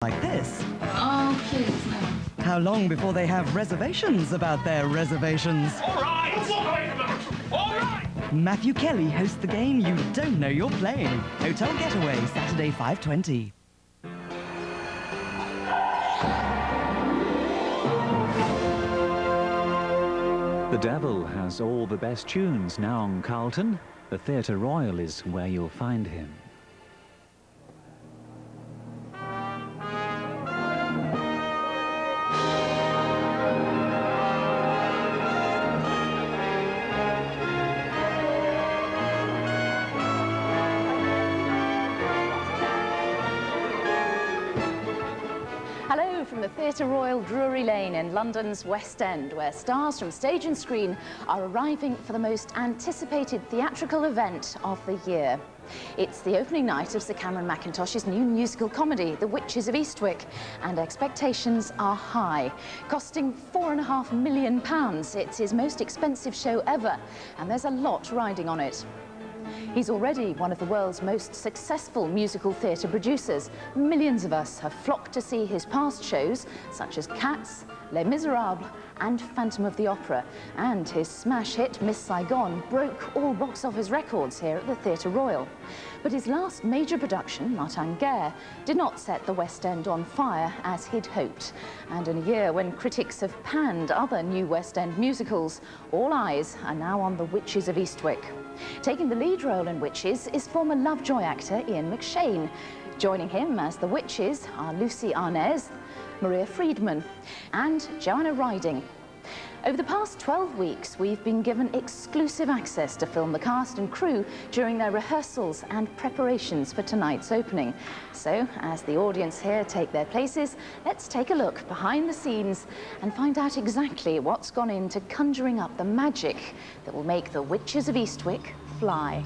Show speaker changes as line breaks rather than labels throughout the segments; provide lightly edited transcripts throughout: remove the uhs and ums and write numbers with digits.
like this.
Oh, please, no.
How long before they have reservations about their reservations?
All right! All right!
Matthew Kelly hosts the game you don't know you're playing. Hotel Getaway, Saturday, 5:20.
The Devil has all the best tunes now on Carlton. The Theatre Royal is where you'll find him.
Hello from the Theatre Royal, Drury Lane in London's West End, where stars from stage and screen are arriving for the most anticipated theatrical event of the year. It's the opening night of Sir Cameron Mackintosh's new musical comedy, The Witches of Eastwick, and expectations are high. Costing £4.5 million, it's his most expensive show ever, and there's a lot riding on it. He's already one of the world's most successful musical theatre producers. Millions of us have flocked to see his past shows, such as Cats, Les Miserables and Phantom of the Opera. And his smash hit, Miss Saigon, broke all box office records here at the Theatre Royal. But his last major production, Martin Guerre, did not set the West End on fire as he'd hoped. And in a year when critics have panned other new West End musicals, all eyes are now on The Witches of Eastwick. Taking the lead role in Witches is former Lovejoy actor Ian McShane. Joining him as the Witches are Lucie Arnaz, Maria Friedman and Joanna Riding. Over the past 12 weeks, we've been given exclusive access to film the cast and crew during their rehearsals and preparations for tonight's opening. So, as the audience here take their places, let's take a look behind the scenes and find out exactly what's gone into conjuring up the magic that will make the Witches of Eastwick fly.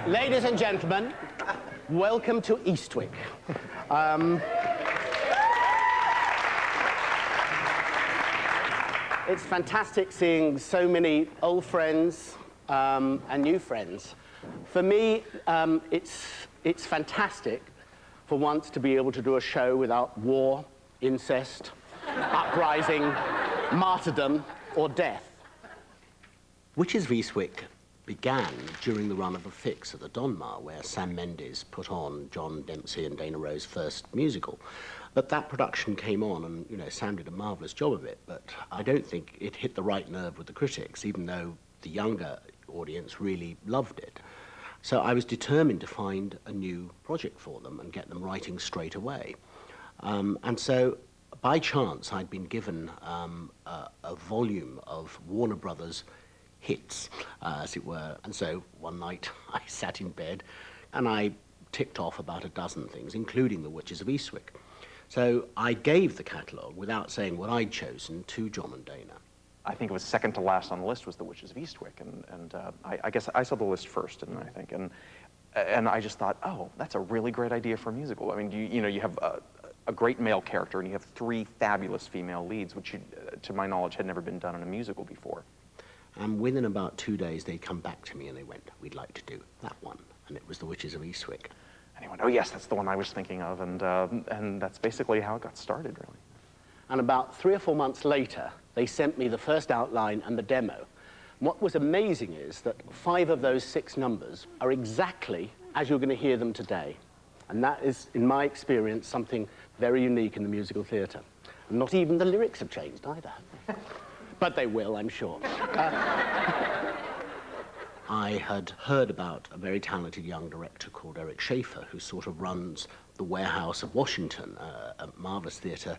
Ladies and gentlemen, welcome to Eastwick. It's fantastic seeing so many old friends and new friends. For me, it's fantastic for once to be able to do a show without war, incest, uprising, martyrdom, or death. Witches of Eastwick began during the run of a fix at the Donmar, where Sam Mendes put on John Dempsey and Dana Rowe's first musical. But that production came on and, you know, Sam did a marvellous job of it, but I don't think it hit the right nerve with the critics, even though the younger audience really loved it. So I was determined to find a new project for them and get them writing straight away. And so, by chance, I'd been given a volume of Warner Brothers hits, as it were. And so one night I sat in bed and I ticked off about a dozen things, including The Witches of Eastwick. So I gave the catalogue, without saying what I'd chosen, to John and Dana.
I think it was second to last on the list was The Witches of Eastwick, and I guess I saw the list first, didn't I think? And I just thought, oh, that's a really great idea for a musical. I mean, you have a great male character, and you have three fabulous female leads, which, to my knowledge, had never been done in a musical before.
And within about 2 days, they'd come back to me and they went, we'd like to do that one. And it was The Witches of Eastwick.
And he went, oh yes, that's the one I was thinking of, and that's basically how it got started, really.
And about 3 or 4 months later, they sent me the first outline and the demo. What was amazing is that 5 of those 6 numbers are exactly as you're going to hear them today. And that is, in my experience, something very unique in the musical theatre. And not even the lyrics have changed either. But they will, I'm sure. I had heard about a very talented young director called Eric Schaeffer, who sort of runs the Warehouse of Washington, a marvelous theatre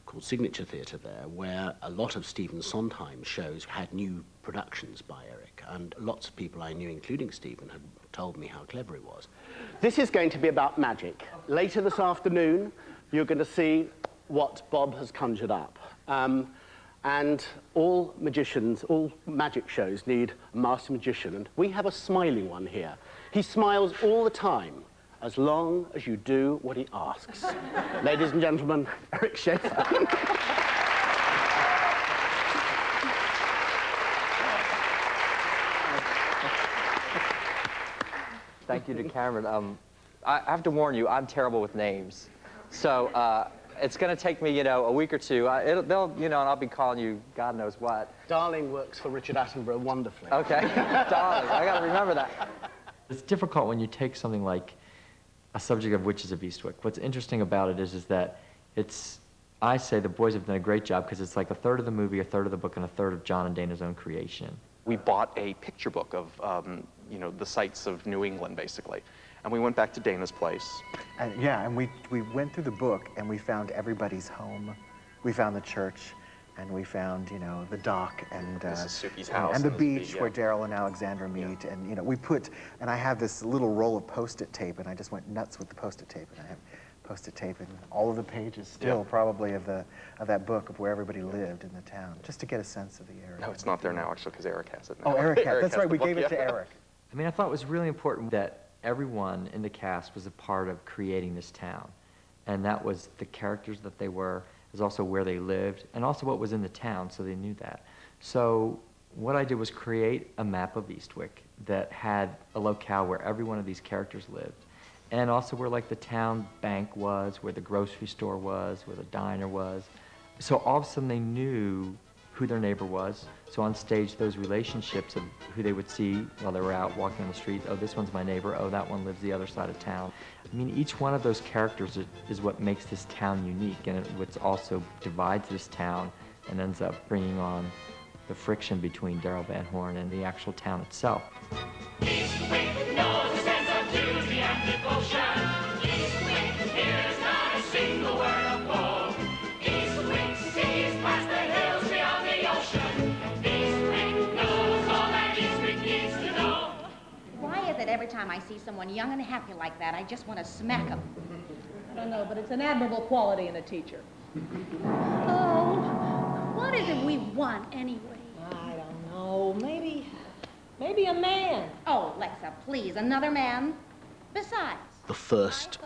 called Signature Theatre there, where a lot of Stephen Sondheim's shows had new productions by Eric, and lots of people I knew, including Stephen, had told me how clever he was. This is going to be about magic. Later this afternoon, you're going to see what Bob has conjured up. And all magicians, all magic shows need a master magician, and we have a smiling one here. He smiles all the time, as long as you do what he asks. Ladies and gentlemen, Eric Schaeffer.
Thank you to Cameron. I have to warn you, I'm terrible with names. So it's going to take me, a week or two. And I'll be calling you God knows what.
Darling works for Richard Attenborough wonderfully.
Okay, Darling, I got to remember that.
It's difficult when you take something like a subject of Witches of Eastwick. What's interesting about it is that I say the boys have done a great job because it's like a third of the movie, a third of the book, and a third of John and Dana's own creation.
We bought a picture book of, the sights of New England, basically. And we went back to Dana's place.
And we went through the book and we found everybody's home. We found the church, and we found, the dock, and
Suki's house,
and the beach where Daryl and Alexandra meet,
Yeah.
and and I have this little roll of Post-it tape, and I just went nuts with the Post-it tape, and I have Post-it tape in all of the pages still, probably of that book of where everybody lived in the town, just to get a sense of the area.
No, it's not there now, actually, because Eric has it now.
Oh, Eric has. That's
has
right.
the
We
book,
gave it to Eric.
I mean, I thought it was really important that everyone in the cast was a part of creating this town. And that was the characters that they were, is also where they lived, and also what was in the town, so they knew that. So what I did was create a map of Eastwick that had a locale where every one of these characters lived, and also where like the town bank was, where the grocery store was, where the diner was. So all of a sudden they knew who their neighbor was. So on stage, those relationships of who they would see while they were out walking on the street. Oh, this one's my neighbor. Oh, that one lives the other side of town. I mean, each one of those characters is what makes this town unique, and what also divides this town and ends up bringing on the friction between Daryl Van Horn and the actual town itself.
Eastwick knows a sense of duty and devotion. Eastwick hears not a single word of woe. Eastwick sees past the hills beyond the ocean. Eastwick knows all that Eastwick needs to know.
Why is it every time I see someone young and happy like that, I just want to smack them?
I don't know, but it's an admirable quality in a teacher.
Oh, what is it we want anyway?
I don't know. Maybe a man.
Oh, Lexa, please, another man? Besides,
The first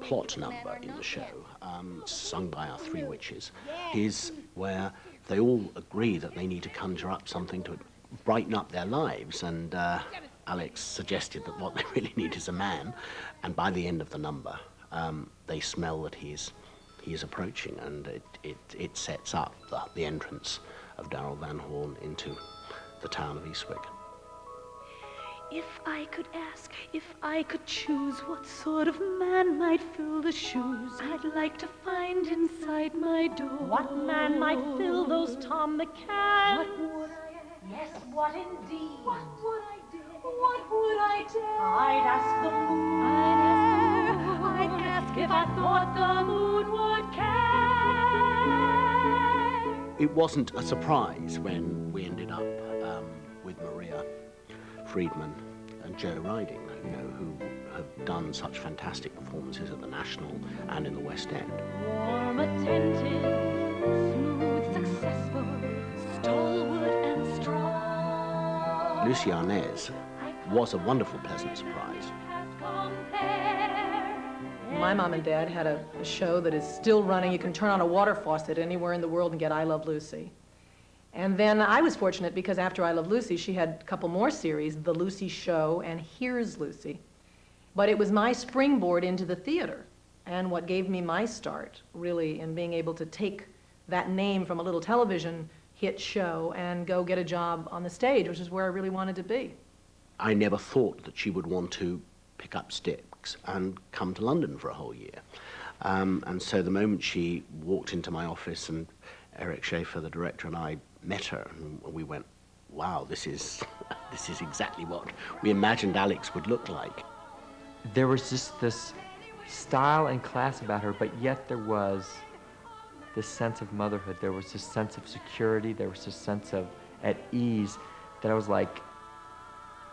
plot number in the show, sung by our 3 witches, is where they all agree that they need to conjure up something to brighten up their lives, and Alex suggested that what they really need is a man, and by the end of the number, they smell that he is approaching, and it sets up the entrance of Daryl Van Horn into the town of Eastwick.
If I could ask, if I could choose what sort of man might fill the shoes I'd like to find inside my door.
What man might fill those Tom the Cat?
What would I ask?
Yes, what indeed?
What would I dare? What would I dare?
I'd ask the moon.
I'd ask if I thought the moon would care.
It wasn't a surprise when we ended up with Maria Friedman and Joe Riding, who have done such fantastic performances at the National and in the West End.
Warm, attentive, smooth, successful, stalwart and strong.
Lucie Arnaz was a wonderful, pleasant surprise.
My mom and dad had a show that is still running. You can turn on a water faucet anywhere in the world and get I Love Lucy. And then I was fortunate because after I Love Lucy, she had a couple more series, The Lucy Show and Here's Lucy. But it was my springboard into the theater and what gave me my start, really, in being able to take that name from a little television hit show and go get a job on the stage, which is where I really wanted to be.
I never thought that she would want to pick up sticks and come to London for a whole year. And so the moment she walked into my office and Eric Schaeffer, the director, and I met her, and we went, wow, this is exactly what we imagined Alex would look like.
There was just this style and class about her, but yet there was this sense of motherhood. There was this sense of security. There was this sense of at ease that I was like,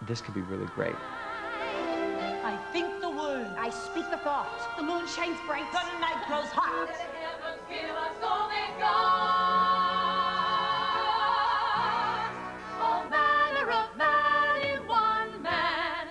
this could be really great.
I think the word.
I speak the thought.
The moon shines bright.
The night grows hot.
All manner of man in one man,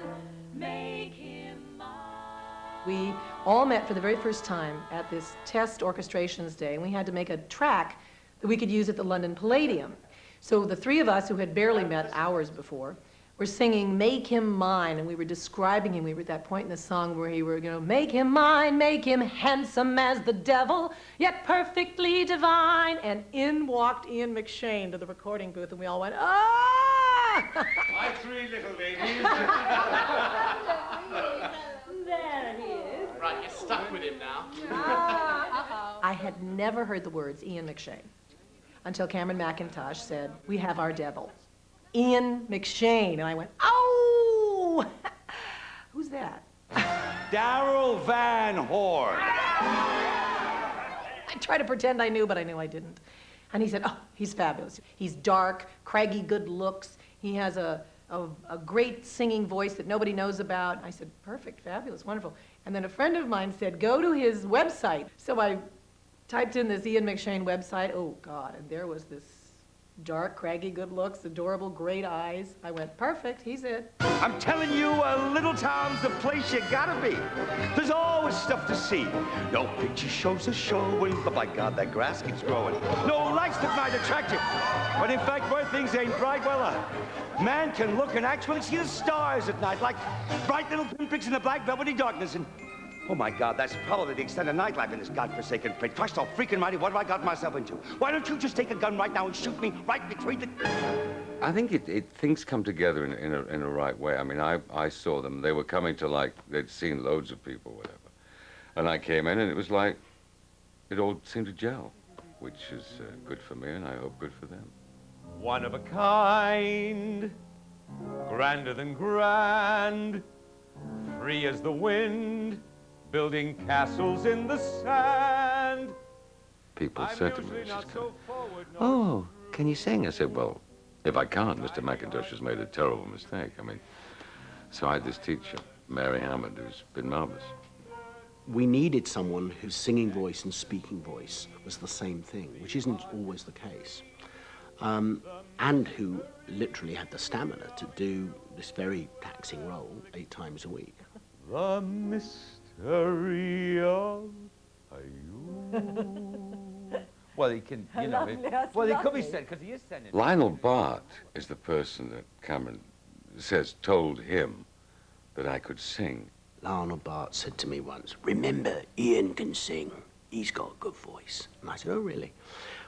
make him mine.
We all met for the very first time at this test orchestrations day, and we had to make a track that we could use at the London Palladium. So the three of us who had barely met hours before were singing Make Him Mine, and we were describing him. We were at that point in the song where he were, make him mine, make him handsome as the devil, yet perfectly divine. And in walked Ian McShane to the recording booth, and we all went, ah!
My three little ladies.
There he is.
Right, you're stuck with him now.
I had never heard the words Ian McShane until Cameron Mackintosh said, we have our devil. Ian McShane. And I went, oh! Who's that?
Darrell Van Horn.
I tried to pretend I knew, but I knew I didn't. And he said, oh, he's fabulous. He's dark, craggy good looks. He has a great singing voice that nobody knows about. I said, perfect, fabulous, wonderful. And then a friend of mine said, go to his website. So I typed in this Ian McShane website. Oh, God, and there was this dark, craggy good looks, adorable, great eyes. I went, perfect, he's it.
I'm telling you, a little town's the place you gotta be. There's always stuff to see. No picture shows are showing, but by God, that grass keeps growing. No lights that might attract you. But in fact, where things ain't bright, well, a man can look and actually see the stars at night, like bright little pinpricks in the black velvety darkness. And oh my God, that's probably the extent of nightlife in this godforsaken print. Christ all freaking mighty, what have I got myself into? Why don't you just take a gun right now and shoot me right between the...
I think things come together in a right way. I mean, I saw them. They were coming to, like, they'd seen loads of people, whatever. And I came in, and it was like, it all seemed to gel, which is good for me, and I hope good for them.
One of a kind, grander than grand, free as the wind, building castles in the sand.
People said to me, oh, can you sing? I said, well, if I can't, Mr. Mackintosh has made a terrible mistake. I mean, so I had this teacher, Mary Hammond, who's been marvelous.
We needed someone whose singing voice and speaking voice was the same thing, which isn't always the case, and who literally had the stamina to do this very taxing role 8 times a week.
The mystery of you. Well, he can, you know, well, he could be said, because he is sending.
Lionel Bart is the person that Cameron says told him that I could sing.
Lionel Bart said to me once, remember, Ian can sing. He's got a good voice. And I said, oh, really?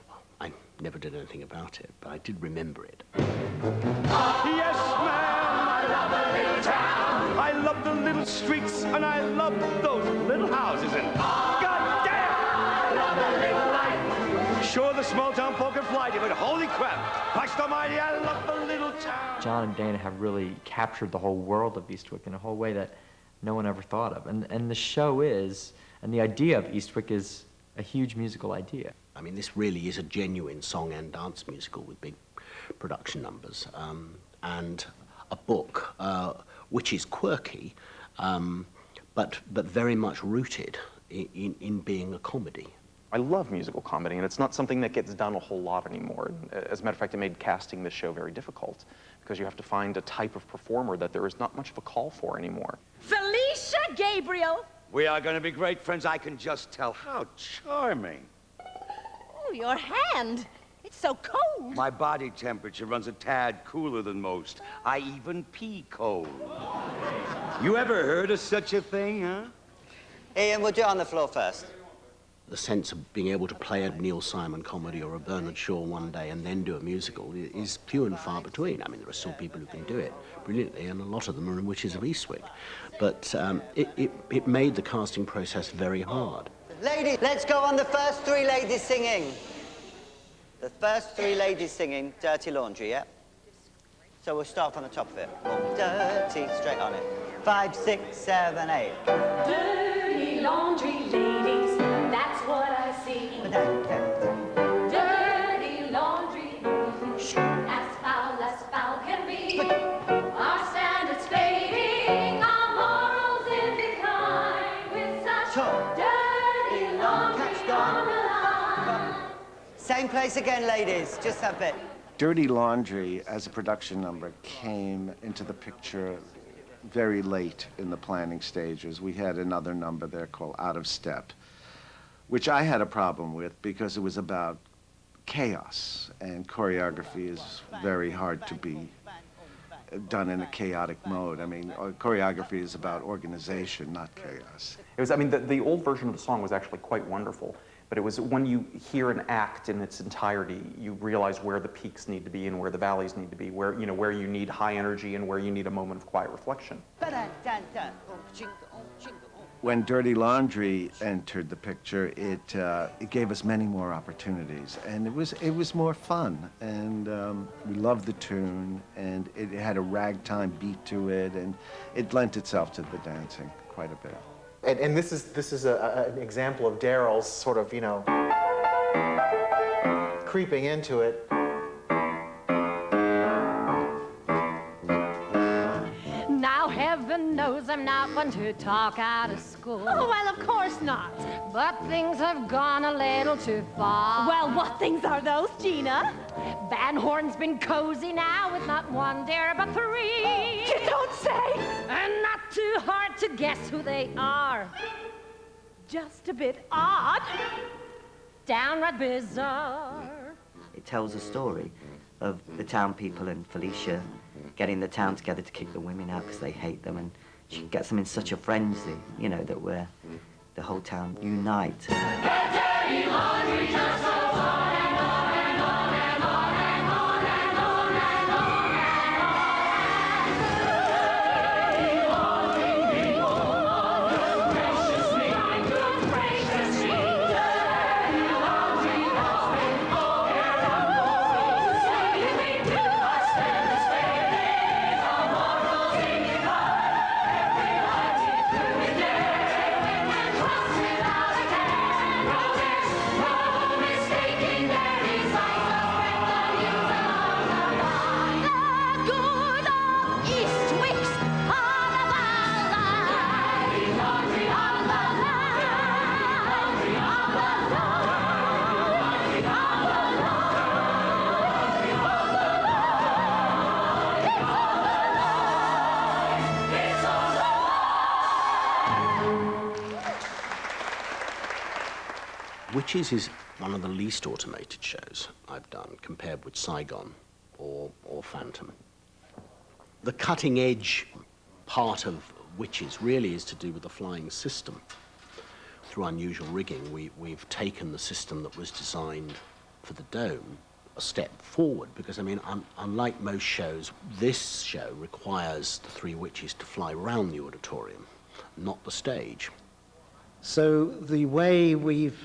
Well, I never did anything about it, but I did remember it.
Yes, ma'am, I love the little town. I love the little streets, and I love those little houses, and God damn, I love the little life. Sure, the small town folk are flighty, but holy crap, Christ almighty, I love the little town.
John and Dana have really captured the whole world of Eastwick in a whole way that no one ever thought of. And the show is, and the idea of Eastwick is a huge musical idea.
I mean, this really is a genuine song and dance musical with big production numbers, and a book which is quirky, but very much rooted in being a comedy.
I love musical comedy, and it's not something that gets done a whole lot anymore. As a matter of fact, it made casting this show very difficult, because you have to find a type of performer that there is not much of a call for anymore.
Felicia Gabriel.
We are going to be great friends, I can just tell. How charming.
Oh, your hand. It's so cold.
My body temperature runs a tad cooler than most. I even pee cold. You ever heard of such a thing, huh?
Ian, would you on the floor first?
the sense of being able to play a Neil Simon comedy or a Bernard Shaw one day and then do a musical is few and far between. I mean, there are still people who can do it brilliantly, and a lot of them are in Witches of Eastwick. But it made the casting process very hard.
Ladies, let's go on the first three ladies singing. The first three ladies singing Dirty Laundry, yeah? So we'll start from the top of it. Dirty, straight on it. 5, 6, 7, 8.
Dirty laundry, ladies, that's what I see. Dirty laundry, as foul can be. Our standards fading, our morals in decline. With such dirty laundry on the line.
Same place again, ladies, just that bit.
Dirty Laundry, as a production number, came into the picture very late in the planning stages. We had another number there called Out of Step, which I had a problem with because it was about chaos, and choreography is very hard to be done in a chaotic mode. I mean, choreography is about organization, not chaos.
It was, I mean, the old version of the song was actually quite wonderful, but it was when you hear an act in its entirety, you realize where the peaks need to be and where the valleys need to be, where, you know, where you need high energy and where you need a moment of quiet reflection.
When Dirty Laundry entered the picture, it gave us many more opportunities, and it was more fun, and we loved the tune, and it had a ragtime beat to it, and it lent itself to the dancing quite a bit.
And this is an example of Daryl's sort of, you know, creeping into it.
Now heaven knows I'm not one to talk out of school.
Oh, well, of course not.
But things have gone a little too far.
Well, what things are those, Gina?
Van Horn's been cozy now with not one dare but three.
You don't say!
And not too hard to guess who they are.
Just a bit odd.
Downright bizarre.
It tells a story of the town people and Felicia getting the town together to kick the women out because they hate them, and she gets them in such a frenzy, you know, that the whole town unites.
Dirty laundry just goes on and on and on and on and on and on and on and on. Dirty laundry, good gracious me, good gracious me. Dirty laundry has been overboard. Saving me, our standards fading, our morals in decline. Every hearty through the day, when crossed without a care. No mistaking their designs, suspect the news along the line. The good old Eastwicks on the line. Dirty laundry on the line. Laundry on the line. Laundry on the line. Laundry on the line. It's on the
Witches is one of the least automated shows I've done, compared with Saigon or Phantom. The cutting edge part of Witches really is to do with the flying system. Through unusual rigging, we've taken the system that was designed for the dome a step forward, because, I mean, unlike most shows, this show requires the three witches to fly round the auditorium, not the stage.
So the way we've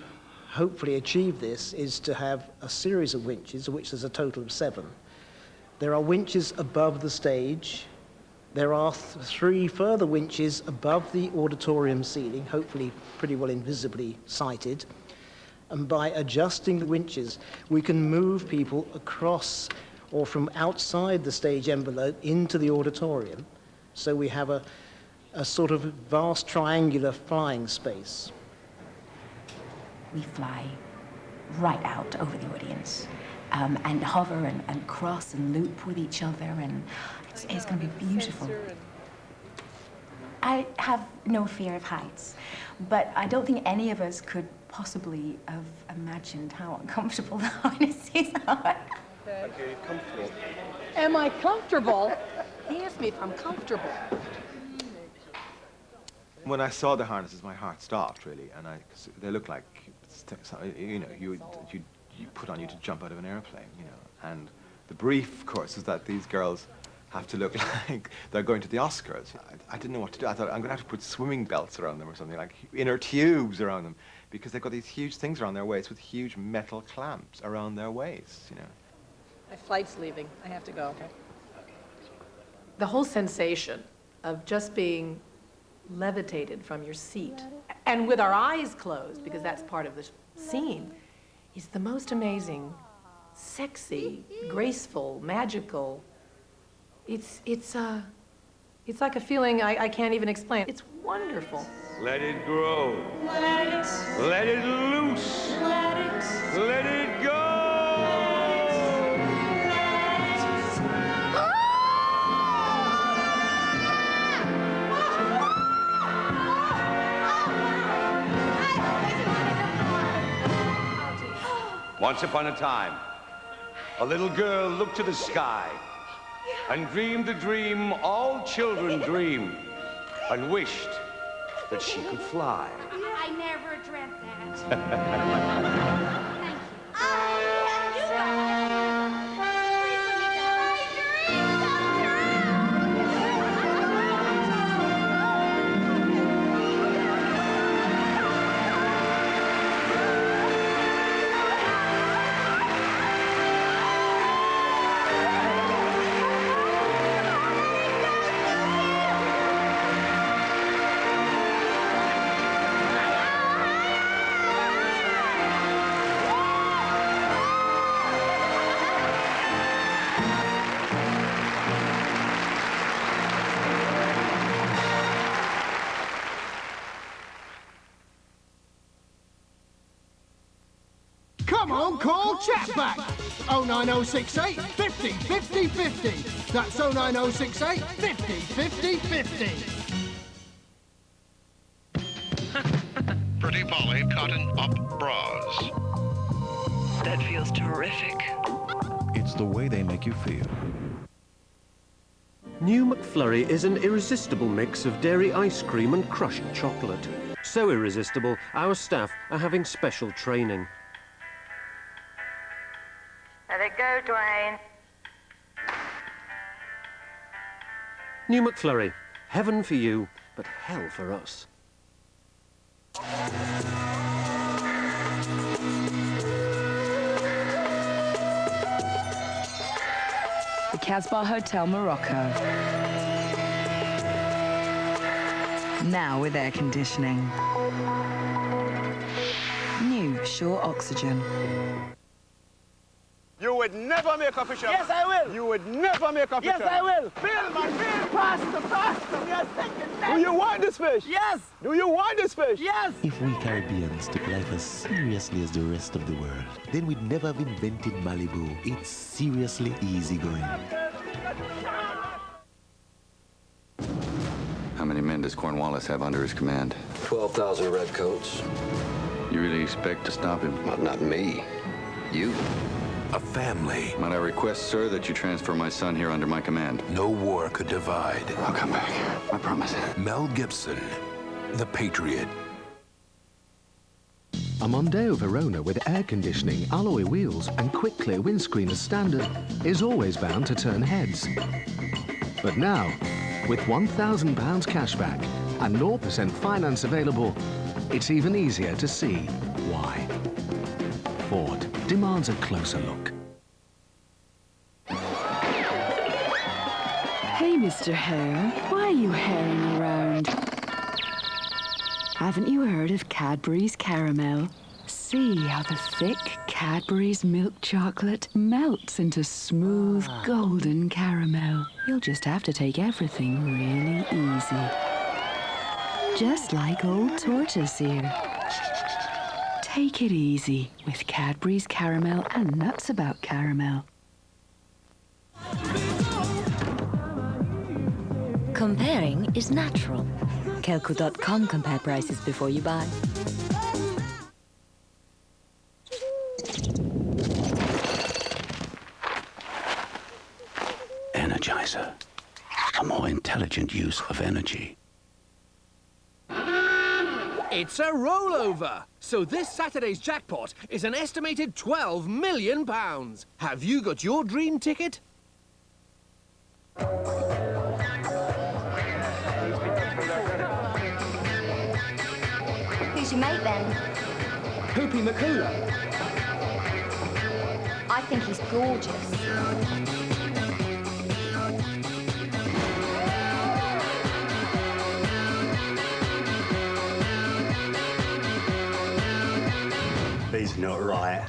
hopefully achieved this is to have a series of winches, of which there's a total of 7. There are winches above the stage. There are 3 further winches above the auditorium ceiling, hopefully pretty well invisibly sighted. And by adjusting the winches, we can move people across or from outside the stage envelope into the auditorium. So we have a sort of vast triangular flying space.
We fly right out over the audience and hover and cross and loop with each other, and it's going to be beautiful. I have no fear of heights, but I don't think any of us could possibly have imagined how uncomfortable the harnesses are.
Are you comfortable? Am I comfortable? He asked me if I'm comfortable.
When I saw the harnesses, my heart stopped, really, and 'cause they look like you know, you put on you to jump out of an airplane, you know. And the brief, of course, is that these girls have to look like they're going to the Oscars. I didn't know what to do. I thought, I'm going to have to put swimming belts around them or something, like inner tubes around them, because they've got these huge things around their waists with huge metal clamps around their waists, you know.
My flight's leaving. I have to go. Okay. The whole sensation of just being levitated from your seat, and with our eyes closed, because that's part of the scene, is the most amazing, sexy, graceful, magical. It's like a feeling I can't even explain. It's wonderful.
Let it grow. Let it. Let it loose. Let it. Let it go.
Once upon a time, a little girl looked to the sky and dreamed the dream all children dream and wished that she could fly.
I never dreamt that.
Come on, call Chatback. 09068 50 50 50. That's 09068 50 50 50.
Pretty Polly cotton up bras.
That feels terrific.
It's the way they make you feel.
New McFlurry is an irresistible mix of dairy ice cream and crushed chocolate. So irresistible, our staff are having special training.
Let it go, Dwayne.
New McFlurry, heaven for you, but hell for us.
The Casbah Hotel, Morocco. Now with air conditioning. New Sure Oxygen.
You would never make a fish.
Yes, I will.
You would never make a fish.
Yes, I will. Bill, man, Bill, faster, faster. We are thinking.
Do you want this fish?
Yes.
Do you want this fish?
Yes.
If we Caribbeans took life as seriously as the rest of the world, then we'd never have invented Malibu. It's seriously easygoing.
How many men does Cornwallis have under his command?
12,000 redcoats.
You really expect to stop him?
Well, not me. You.
A family. Might I request, sir, that you transfer my son here under my command?
No war could divide.
I'll come back. I promise.
Mel Gibson, the Patriot.
A Mondeo Verona with air conditioning, alloy wheels, and quick clear windscreen as standard is always bound to turn heads. But now, with £1,000 cashback and 0% finance available, it's even easier to see why. Ford demands a closer look.
Hey, Mr. Hare, why are you herring around? Haven't you heard of Cadbury's Caramel? See how the thick Cadbury's milk chocolate melts into smooth golden caramel. You'll just have to take everything really easy. Just like old Tortoise here. Take it easy with Cadbury's Caramel and Nuts About Caramel.
Comparing is natural. Kelco.com compare prices before you buy.
Energizer. A more intelligent use of energy.
It's a rollover. So this Saturday's jackpot is an estimated £12 million. Have you got your dream ticket?
Who's your mate, then?
Poopy McCooler.
I think he's gorgeous.
He's not right.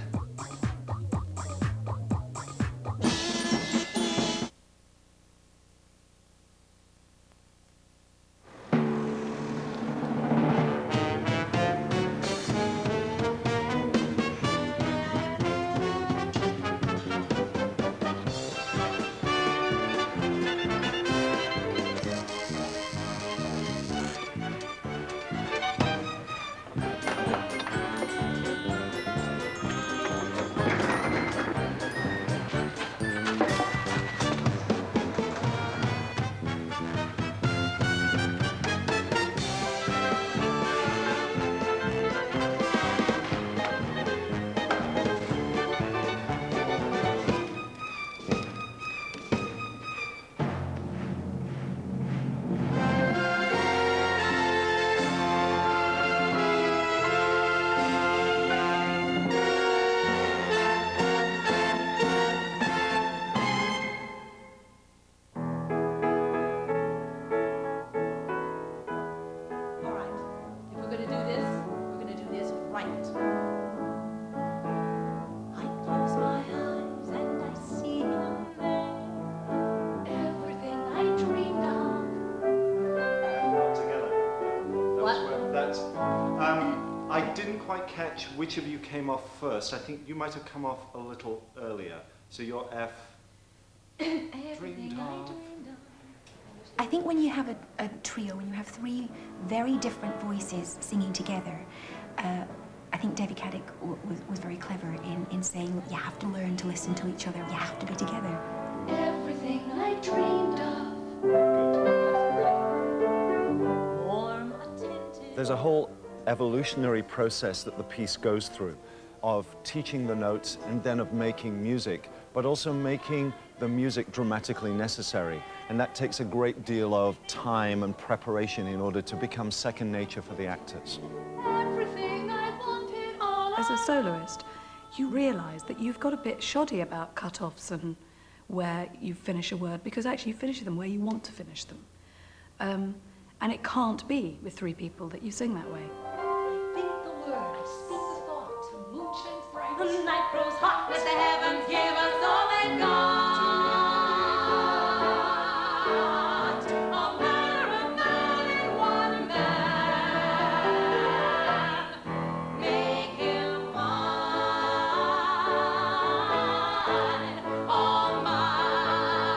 I didn't quite catch which of you came off first. I think you might have come off a little earlier. So your F. Dreamed of.
I think when you have a trio, when you have three very different voices singing together, I think Debbie Caddick was very clever in saying you have to learn to listen to each other. You have to be together.
Everything I dreamed of. Warm, attentive.
There's a whole evolutionary process that the piece goes through of teaching the notes and then of making music, but also making the music dramatically necessary. And that takes a great deal of time and preparation in order to become second nature for the actors.
Everything I wanted all
As a soloist, you realise that you've got a bit shoddy about cut-offs and where you finish a word, because actually you finish them where you want to finish them. And it can't be with three people that you sing that way.
The night grows hot, let the heavens give us all they've got. A matter of man and one man. Make him mine, all mine. Make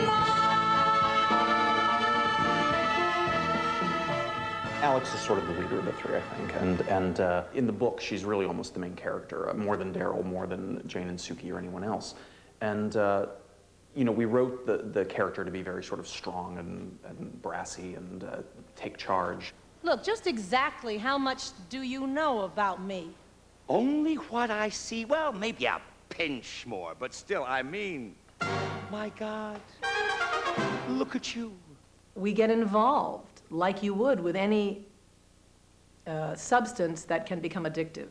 him
Alex is sort of the leader of the three, I think, and in the book, she's really almost the main character, more than Daryl, more than Jane and Suki or anyone else. And, you know, we wrote the character to be very sort of strong and brassy and take charge.
Look, just exactly how much do you know about me?
Only what I see. Well, maybe a pinch more, but still, I mean, my God, look at you.
We get involved, like you would with any substance that can become addictive.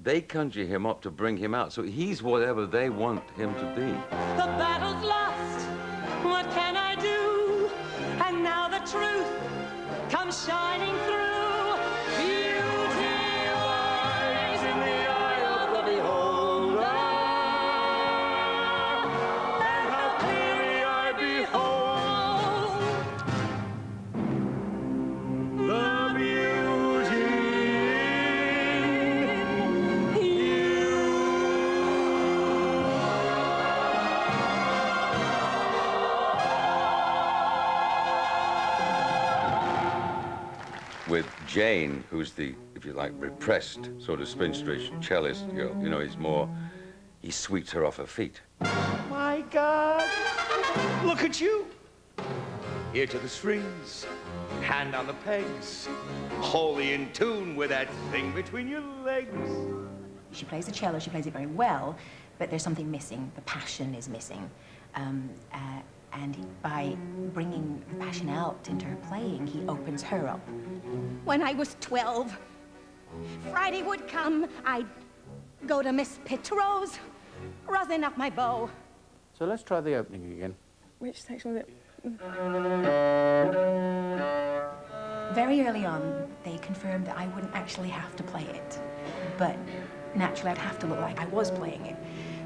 They conjure him up to bring him out, so he's whatever they want him to be.
The battle's lost, what can I do? And now the truth comes shining through. Beauty lies in the eye of the beholder. And how clearly I behold the beauty in you.
With Jane, who's the, if you like, repressed sort of spinsterish cellist girl, you know, he sweeps her off her feet.
My God! Look at you! Ear to the strings, hand on the pegs, wholly in tune with that thing between your legs.
She plays the cello, she plays it very well, but there's something missing. The passion is missing. And by bringing the passion out into her playing, he opens her up.
When I was 12, Friday would come, I'd go to Miss Petro's, rosin up my bow.
So let's try the opening again.
Which section was it?
Very early on, they confirmed that I wouldn't actually have to play it, but naturally I'd have to look like I was playing it.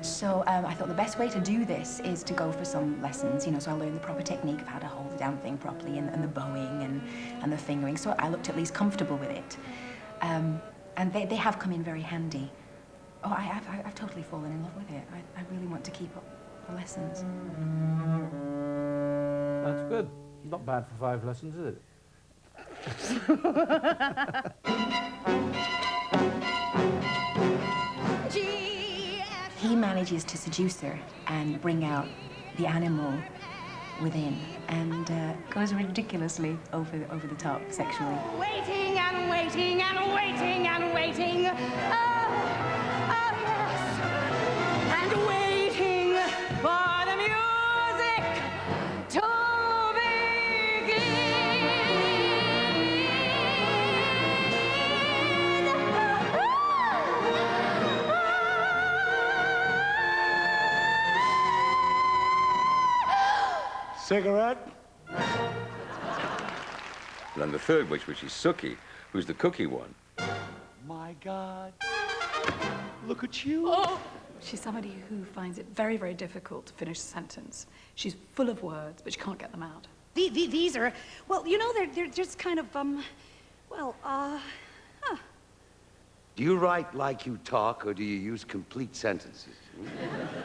So I thought the best way to do this is to go for some lessons, you know, so I learned the proper technique of how to hold the damn thing properly and the bowing and the fingering, so I looked at least comfortable with it. And they have come in very handy. Oh, I've totally fallen in love with it. I really want to keep up the lessons.
That's good. Not bad for 5 lessons, is it?
He manages to seduce her and bring out the animal within, and goes ridiculously over the top sexually.
Waiting and waiting and waiting and waiting. Oh, yes. And waiting for the music to
Cigarette?
Then the third witch, which is Sookie, who's the cookie one.
My God. Look at you.
Oh! She's somebody who finds it very, very difficult to finish a sentence. She's full of words, but she can't get them out.
These are, well, you know, they're just kind of,
Do you write like you talk, or do you use complete sentences?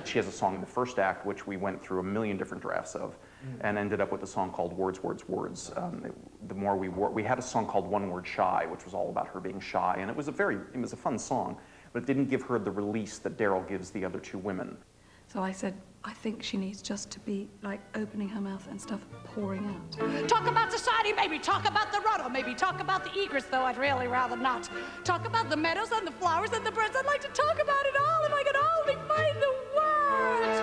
She has a song in the first act, which we went through a million different drafts of, and ended up with a song called Words, Words, Words. The more we had a song called One Word Shy, which was all about her being shy, and it was a fun song, but it didn't give her the release that Daryl gives the other 2 women.
So I said, I think she needs just to be, like, opening her mouth and stuff pouring out.
talk about society, maybe talk about the rudder, maybe talk about the egrets, though I'd really rather not. Talk about the meadows and the flowers and the birds. I'd like to talk about it all if I could only find the words.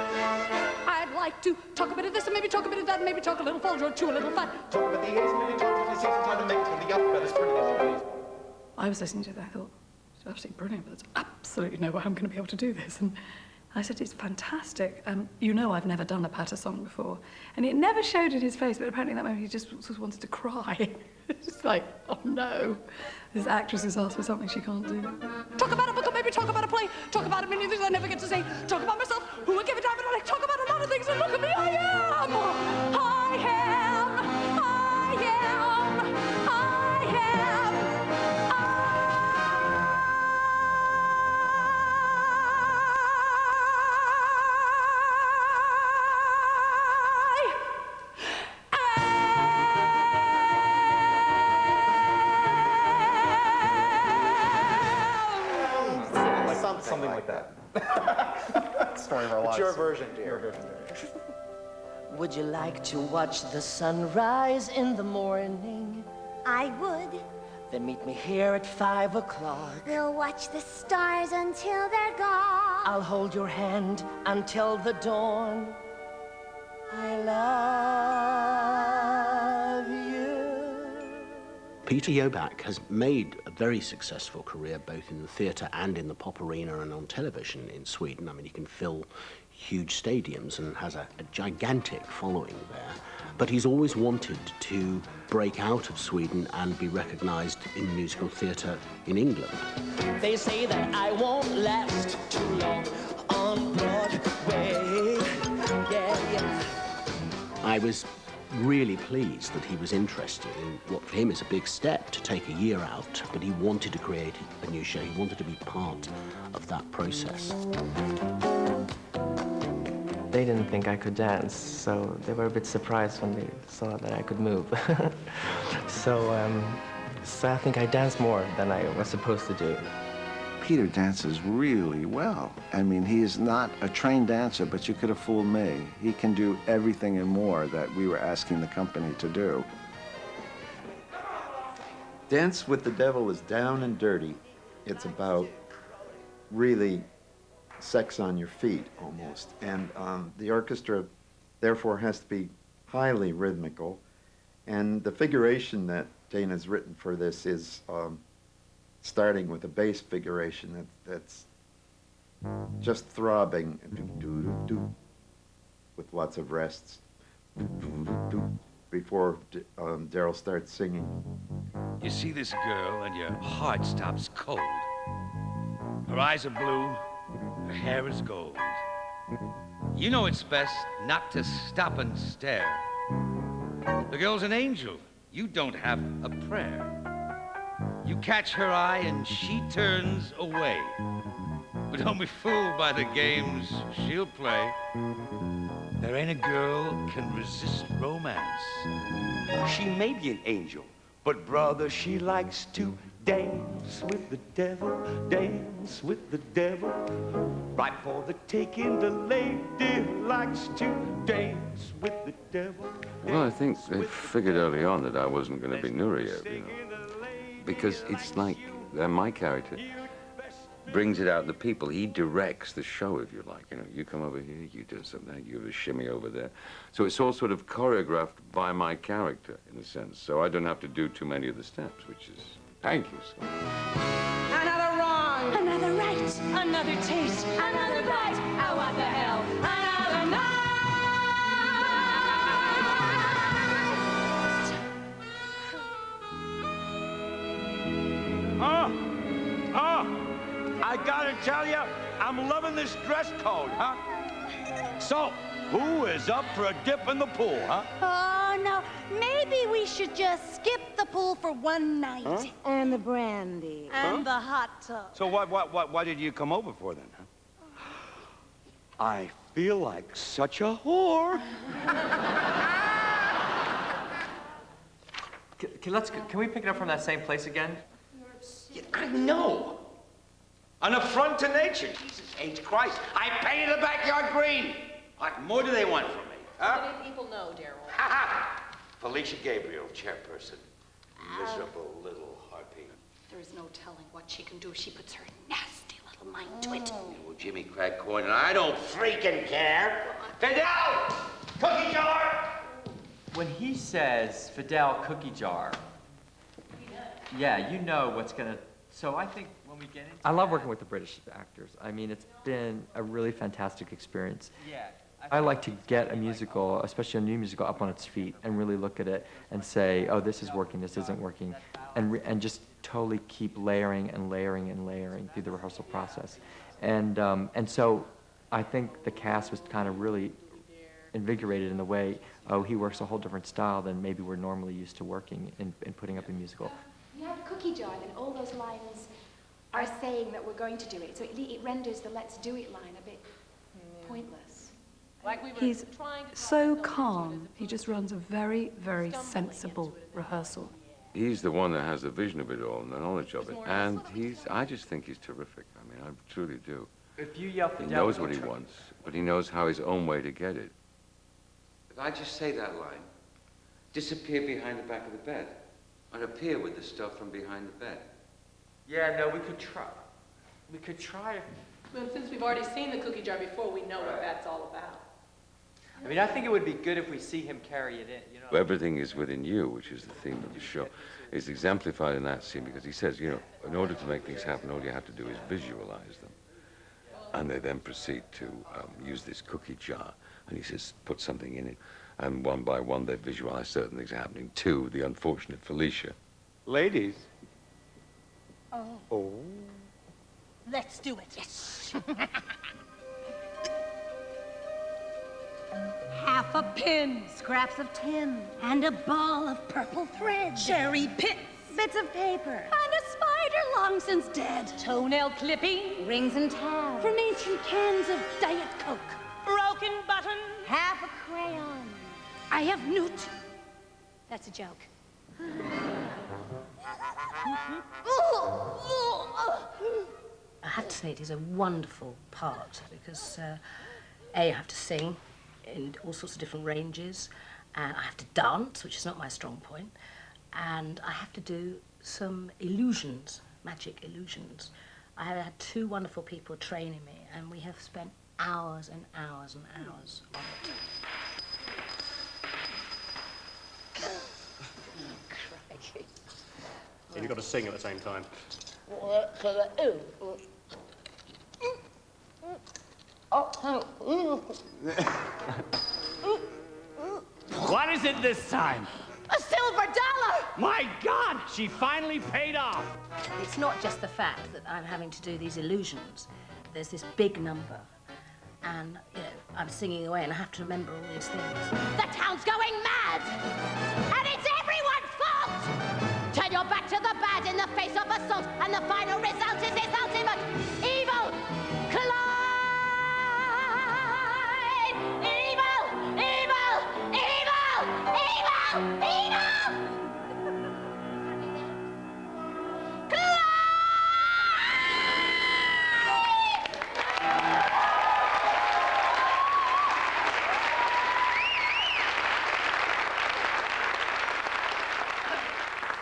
I'd like to talk a bit of this and maybe talk a bit of that and maybe talk a little folder or 2 a little fat.
Talk about the A's, maybe talk about the 6 and the mate and the alphabet is pretty.
I was listening to that, I thought, it's absolutely brilliant, but there's absolutely no way I'm going to be able to do this. And I said, it's fantastic. You know I've never done a patter song before. And it never showed in his face, but apparently that moment he just wanted to cry. It's just like, oh no. This actress has asked for something she can't do.
Talk about a book or maybe talk about a play. Talk about a million things I never get to say. Talk about myself, who I give a damn, and I talk about a lot of things, and look at me, I am.
Something like that. Story of our lives.
It's your version, dear.
Your version, dear.
Would you like to watch the sunrise in the morning?
I would.
Then meet me here at 5 o'clock.
We'll watch the stars until they're gone.
I'll hold your hand until the dawn. I love you.
Peter Joback has made a very successful career both in the theatre and in the pop arena and on television in Sweden. I mean, he can fill huge stadiums and has a gigantic following there. But he's always wanted to break out of Sweden and be recognised in musical theatre in England.
They say that I won't last too long on Broadway. Yeah.
I was really pleased that he was interested in what for him is a big step to take a year out, but he wanted to create a new show. He wanted to be part of that process.
They didn't think I could dance, so they were a bit surprised when they saw that I could move. So I think I danced more than I was supposed to do.
Peter dances really well. I mean, he is not a trained dancer, but you could have fooled me. He can do everything and more that we were asking the company to do.
Dance with the Devil is down and dirty. It's about really sex on your feet, almost. And the orchestra, therefore, has to be highly rhythmical. And the figuration that Dana's written for this is starting with a bass figuration that's just throbbing, with lots of rests, before Daryl starts singing.
You see this girl and your heart stops cold. Her eyes are blue, her hair is gold. You know it's best not to stop and stare. The girl's an angel, you don't have a prayer. You catch her eye and she turns away. But don't be fooled by the games she'll play. There ain't a girl can resist romance. She may be an angel, but brother, she likes to dance with the devil, dance with the devil. Right for the taking, the lady likes to dance with the devil.
Well, I think they figured early on that I wasn't going to be Nureyev, you know. Because it's like, my character brings it out in the people. He directs the show, if you like. You know, you come over here, you do something, you have a shimmy over there. So it's all sort of choreographed by my character, in a sense. So I don't have to do too many of the steps, which is, thank you so much.
Another wrong. Another right. Another taste. Another bite. Oh, what the hell? Another night.
I gotta tell you, I'm loving this dress code, huh? So, who is up for a dip in the pool, huh?
Oh, no. Maybe we should just skip the pool for one night.
Huh?
And the brandy.
And the hot tub.
So what did you come over for then, huh? I feel like such a whore.
Can we pick it up from that same place again?
Yeah, I know. An affront to nature. Jesus H. Christ. I painted the backyard green. What more do they want from me? Huh?
Many people know, Daryl.
Ha ha! Felicia Gabriel, chairperson. Miserable little harpy.
There is no telling what she can do if she puts her nasty little mind to it.
Well, Jimmy crack corn, and I don't freaking care. Fidel! Cookie jar!
When he says Fidel cookie jar, yeah, you know what's gonna. So I think when we get into I love working with the British actors. I mean, it's been a really fantastic experience. Yeah. I like to get a musical, especially a new musical, up on its feet and really look at it and say, oh, this is working, this isn't working, and just totally keep layering and layering and layering through the rehearsal process. And so I think the cast was kind of really invigorated in the way, oh, he works a whole different style than maybe we're normally used to working in putting up a musical.
We have a cookie jar, and all those lines are saying that we're going to do it. So it renders the let's do it line a bit pointless.
He's so calm. He just runs a very, very sensible rehearsal.
He's the one that has the vision of it all and the knowledge of it. And I just think he's terrific. I mean, I truly do.
If you yell
He knows what he wants, but he knows how his own way to get it.
If I just say that line, disappear behind the back of the bed, and appear with the stuff from behind the bed.
Yeah, no, we could try. We could try.
Well, since we've already seen the cookie jar before, we know what that's all about.
I mean, I think it would be good if we see him carry it in, you know.
Everything is within you, which is the theme of the show, is exemplified in that scene because he says, you know, in order to make things happen, all you have to do is visualize them. And they then proceed to use this cookie jar. And he says, put something in it. And one by one, they visualize certain things happening to the unfortunate Felicia.
Ladies.
Oh.
Oh.
Let's do it. Yes. Half a pin, scraps of tin, and a ball of purple thread. Cherry pits, bits of paper, and a spider long since dead.
Toenail clipping,
Rings and tabs from ancient cans of Diet Coke.
broken button.
Half a crayon. I have newt. That's a joke.
I have to say it is a wonderful part because, A, I have to sing in all sorts of different ranges, and I have to dance, which is not my strong point, and I have to do some illusions, magic illusions. I have had two wonderful people training me, and we have spent hours and hours and hours on it. Crikey.
And you've got to sing at the same time.
What is it this time?
$1 silver!
My God, she finally paid off.
It's not just the fact that I'm having to do these illusions. There's this big number, and, you know, I'm singing away, and I have to remember all these things.
The town's going mad! And it's everyone's fault! Turn your back to the bad in the face of assault, and the final result is its ultimate evil! Evil! Evil! Evil! Evil! Evil!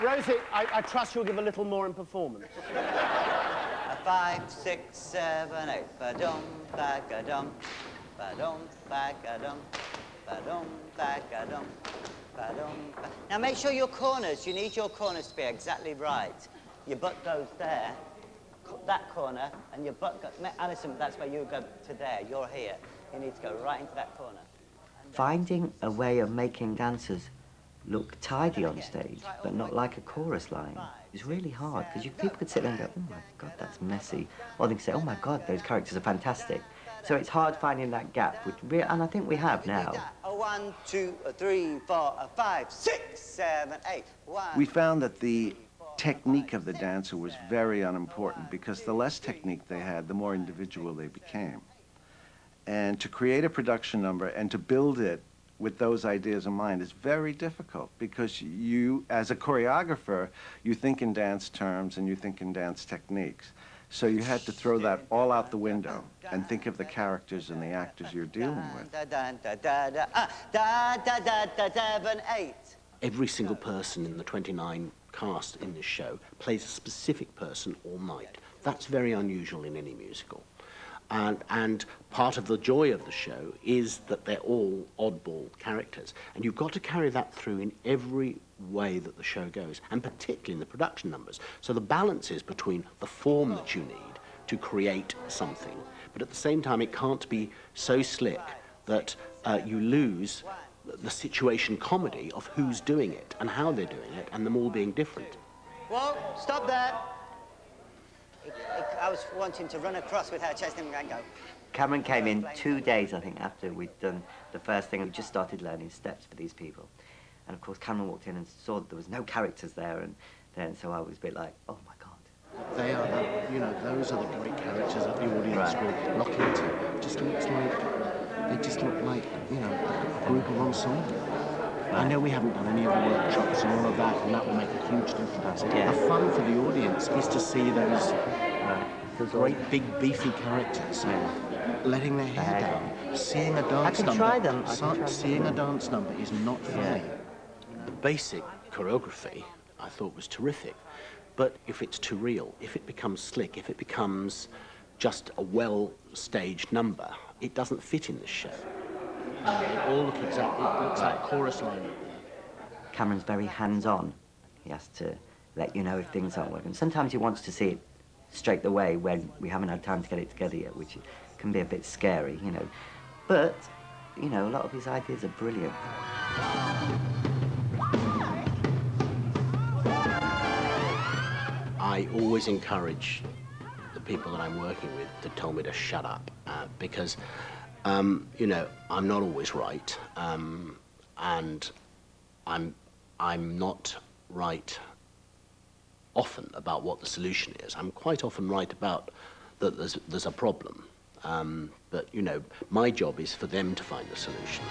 Rosie, I trust you'll give a little more in performance.
5, 6, 7, 8. Ba-dum, ba-ga-dum. Ba-dum, ba-ga-dum. Ba-dum, ba-ga-dum. Ba-dum, ba. Now make sure your corners, you need your corners to be exactly right. Your butt goes there, that corner, and your butt goes... Alison, that's where you go to there. You're here. You need to go right into that corner.
Finding a way of making dancers look tidy on stage, but not like a chorus line, is really hard, because people could sit there and go, oh my God, that's messy. Or they could say, oh my God, those characters are fantastic. So it's hard finding that gap, and I think we have now.
1, 2, 3, 4, 5, 6, 7, 8. 1.
We found that the technique of the dancer was very unimportant, because the less technique they had, the more individual they became. And to create a production number and to build it with those ideas in mind is very difficult, because you, as a choreographer, you think in dance terms and you think in dance techniques. So you had to throw that all out the window and think of the characters and the actors you're dealing with.
Every single person in the 29 cast in this show plays a specific person all night. That's very unusual in any musical. And part of the joy of the show is that they're all oddball characters. And you've got to carry that through in every way that the show goes, and particularly in the production numbers. So the balance is between the form that you need to create something, but at the same time it can't be so slick that you lose the situation comedy of who's doing it and how they're doing it, and them all being different.
Whoa, stop there. I was wanting to run across with her chest and go.
Cameron came in 2 days, I think, after we'd done the first thing. We just started learning steps for these people. And of course, Cameron walked in and saw that there was no characters there, and then so I was a bit like, oh my God.
They are the, you know, those are the great characters that the audience will lock into. Just looks like, they just look like, you know, a group of ensemble. I know we haven't done any of the workshops and all of that, and that will make a huge difference.
Yeah.
The fun for the audience is to see those great, big, beefy characters letting their hair down, seeing a dance number.
Try them.
Seeing a dance number is not funny. The basic choreography, I thought, was terrific. But if it's too real, if it becomes slick, if it becomes just a well-staged number, it doesn't fit in this show. They all look exactly, it looks like a chorus line.
Cameron's very hands-on. He has to let you know if things aren't working. Sometimes he wants to see it straight away when we haven't had time to get it together yet, which can be a bit scary, you know. But, you know, a lot of his ideas are brilliant.
I always encourage the people that I'm working with to tell me to shut up, because you know, I'm not always right, and I'm not right often about what the solution is. I'm quite often right about that there's a problem, but you know, my job is for them to find the solution.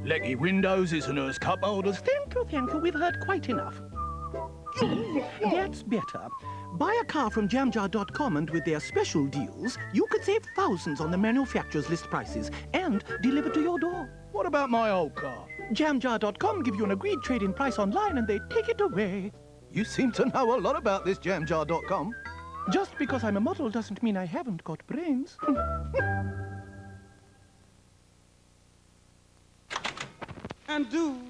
Lecky windows, isn't cup holders. Thank you, we've heard quite enough. That's better. Buy a car from jamjar.com and with their special deals, you could save thousands on the manufacturer's list prices and deliver to your door. What about my old car? Jamjar.com give you an agreed trade-in price online and they take it away. You seem to know a lot about this jamjar.com. Just because I'm a model doesn't mean I haven't got brains.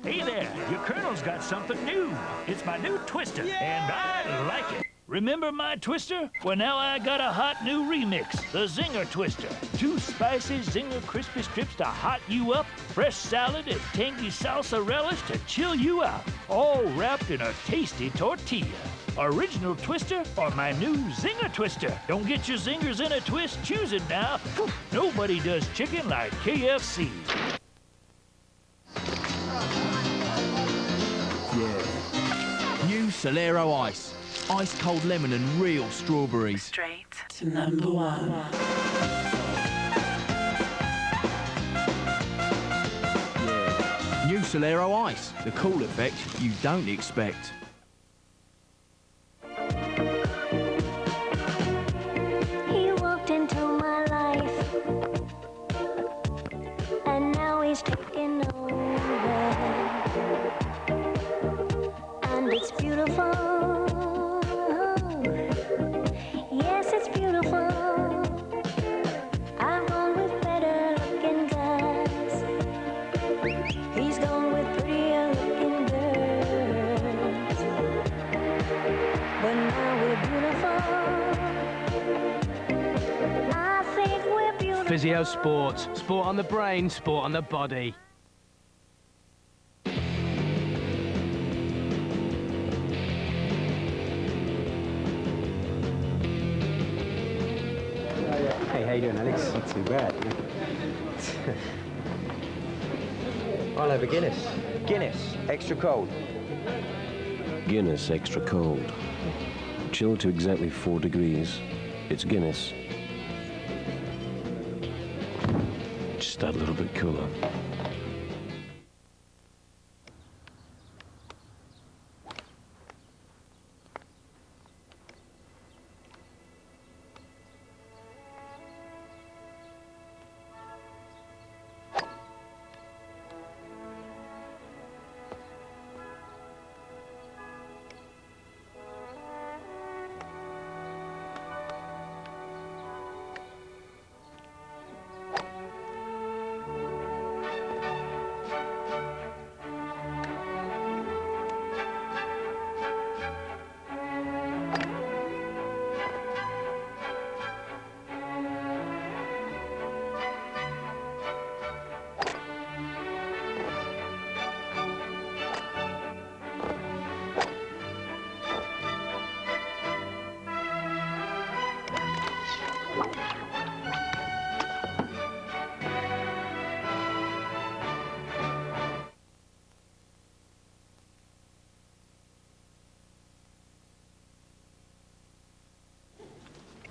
Hey there, your colonel's got something new. It's my new twister, and I like it. Remember my twister? Well, now I got a hot new remix, the Zinger Twister. 2 spicy Zinger crispy strips to hot you up, fresh salad and tangy salsa relish to chill you out, all wrapped in a tasty tortilla. Original twister or my new Zinger Twister? Don't get your zingers in a twist, choose it now. Nobody does chicken like KFC.
Yeah. New Solero Ice. Ice cold lemon and real strawberries.
Straight to number 1.
Yeah. New Solero Ice. The cool effect you don't expect.
He walked into my life, and now he's taking over, and it's beautiful. Yes, it's beautiful. I've gone with better looking guys. He's gone with prettier looking girls. But now we're beautiful. I think we're beautiful.
Physio Sports. Sport on the brain, sport on the body.
Hey, how you doing, Alex? Not too bad.
I'll have a Guinness. Guinness, extra cold.
Guinness extra cold. Chilled to exactly 4 degrees. It's Guinness. Just that little bit cooler.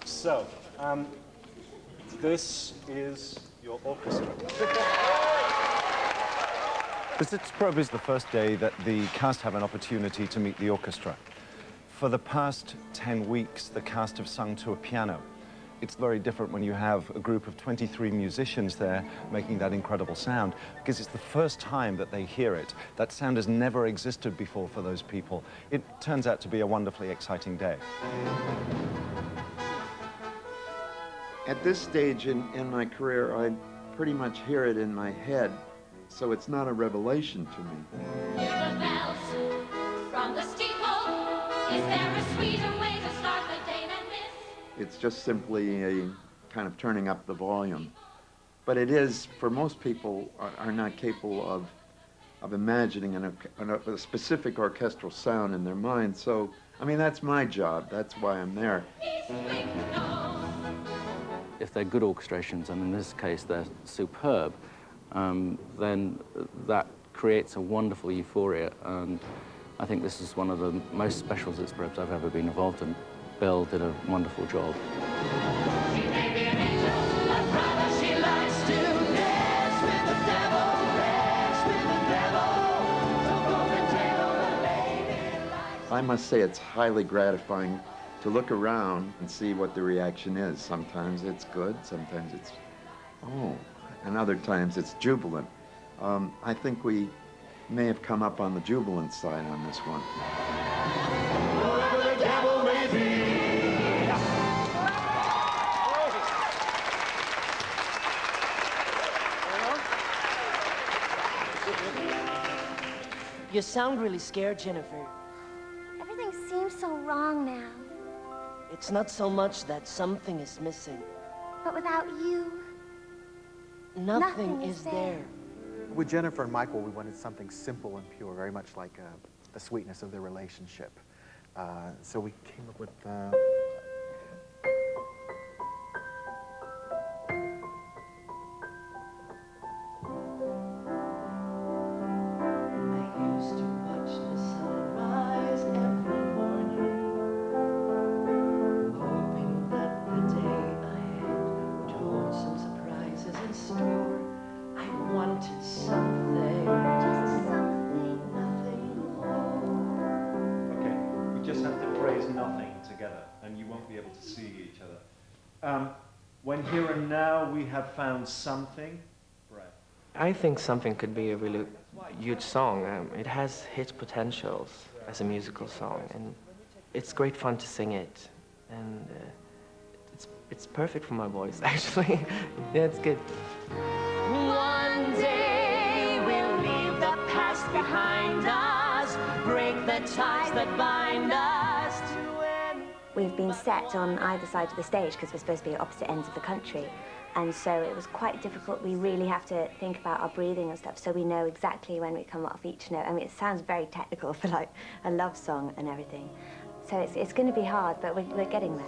So, this is your orchestra. This probably is the first day that the cast have an opportunity to meet the orchestra. For the past 10 weeks, the cast have sung to a piano. It's very different when you have a group of 23 musicians there making that incredible sound, because it's the first time that they hear it. That sound has never existed before for those people. It turns out to be a wonderfully exciting day.
At this stage in my career, I pretty much hear it in my head, so it's not a revelation to me.
Hear the bells from the steeple. Is there a sweeter way to start the day than this?
It's just simply a kind of turning up the volume. But it is, for most people, are not capable of imagining a specific orchestral sound in their mind. So, I mean, that's my job. That's why I'm there.
If they're good orchestrations, and in this case they're superb, then that creates a wonderful euphoria, and I think this is one of the most special Zitz scripts I've ever been involved in. Bill did a wonderful job.
She likes to dance with the devil, dance with
I must say it's highly gratifying to look around and see what the reaction is. Sometimes it's good, sometimes it's, oh, and other times it's jubilant. I think we may have come up on the jubilant side on this one.
Whoever the devil may be.
You sound really scared, Jennifer.
Everything seems so wrong now.
It's not so much that something is missing.
But without you,
Nothing is there.
With Jennifer and Michael, we wanted something simple and pure, very much like the sweetness of their relationship. So we came up with...
When Here and Now we have found something, Brett.
I think Something could be a really huge song. It has hit potentials as a musical song, and it's great fun to sing it. And it's perfect for my voice, actually. Yeah, it's good.
One day we'll leave the past behind us, break the ties that bind us to end.
we've been set on either side of the stage because we're supposed to be at opposite ends of the country. And so it was quite difficult. We really have to think about our breathing and stuff so we know exactly when we come off each note. I mean, it sounds very technical for like a love song and everything. So it's going to be hard, but we're getting there.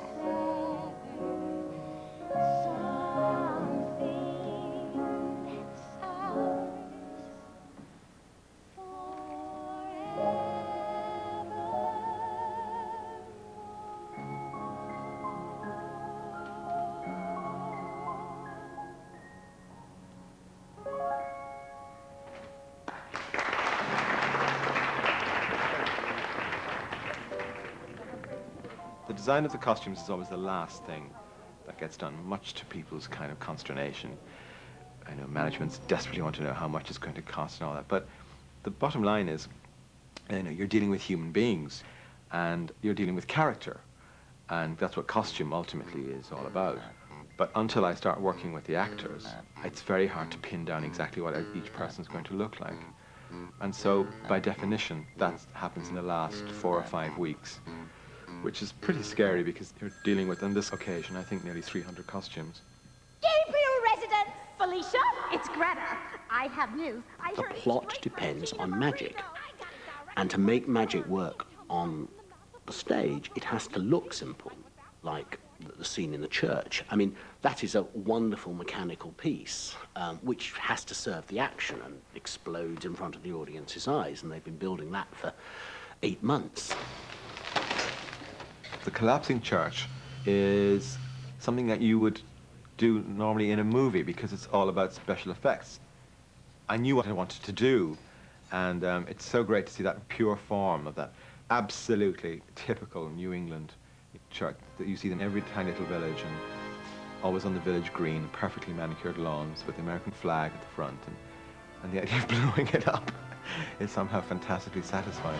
The design of the costumes is always the last thing that gets done, much to people's kind of consternation. I know managements desperately want to know how much it's going to cost and all that, but the bottom line is, you know, you're dealing with human beings and you're dealing with character, and that's what costume ultimately is all about. But until I start working with the actors, it's very hard to pin down exactly what each person's going to look like. And so, by definition, that happens in the last 4 or 5 weeks, which is pretty scary because you're dealing with, on this occasion, I think nearly 300 costumes.
Gabriel residence, Felicia, it's Greta. I have news.
The plot depends on magic. And to make magic work on the stage, it has to look simple, like the scene in the church. I mean, that is a wonderful mechanical piece, which has to serve the action and explodes in front of the audience's eyes, and they've been building that for 8 months.
The collapsing church is something that you would do normally in a movie because it's all about special effects. I knew what I wanted to do, and it's so great to see that pure form of that absolutely typical New England church that you see in every tiny little village, and always on the village green, perfectly manicured lawns with the American flag at the front, and the idea of blowing it up is somehow fantastically satisfying.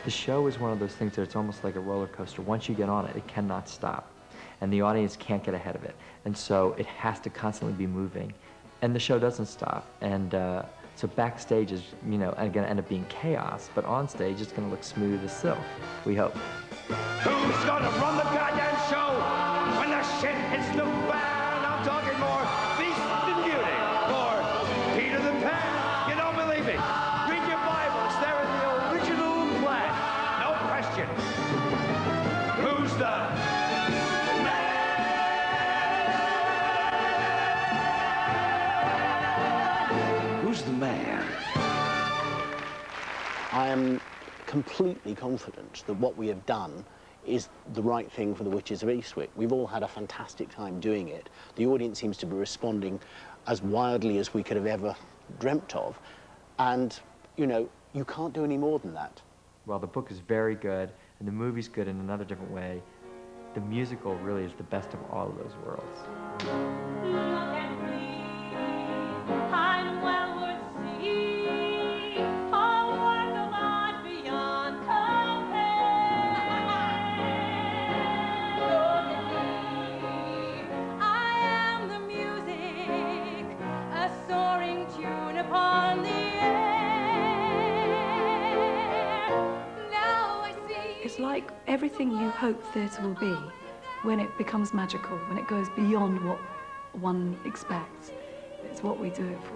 The show is one of those things that it's almost like a roller coaster. Once you get on it, it cannot stop. And the audience can't get ahead of it. And so it has to constantly be moving. And the show doesn't stop. And so backstage is, you know, going to end up being chaos, but on stage it's going to look smooth as silk, we hope.
Who's gonna run the goddamn show when the shit hits the fan? I'm talking more Beast and Beauty or Peter the Pan. You don't believe me? Read your Bible. It's there in the original plan. No question. Who's the
Who's the man? I am completely confident that what we have done is the right thing for the Witches of Eastwick. We've all had a fantastic time doing it. The audience seems to be responding as wildly as we could have ever dreamt of. And, you know, you can't do any more than that.
While the book is very good, and the movie's good in another different way, the musical really is the best of all of those worlds.
I'm well worth seeing, a work of art beyond compare. Look at me, I am the music, a soaring tune upon the air. Now I see.
It's like everything you hope theatre will be when it becomes magical, when it goes beyond what one expects. It's what we do it for.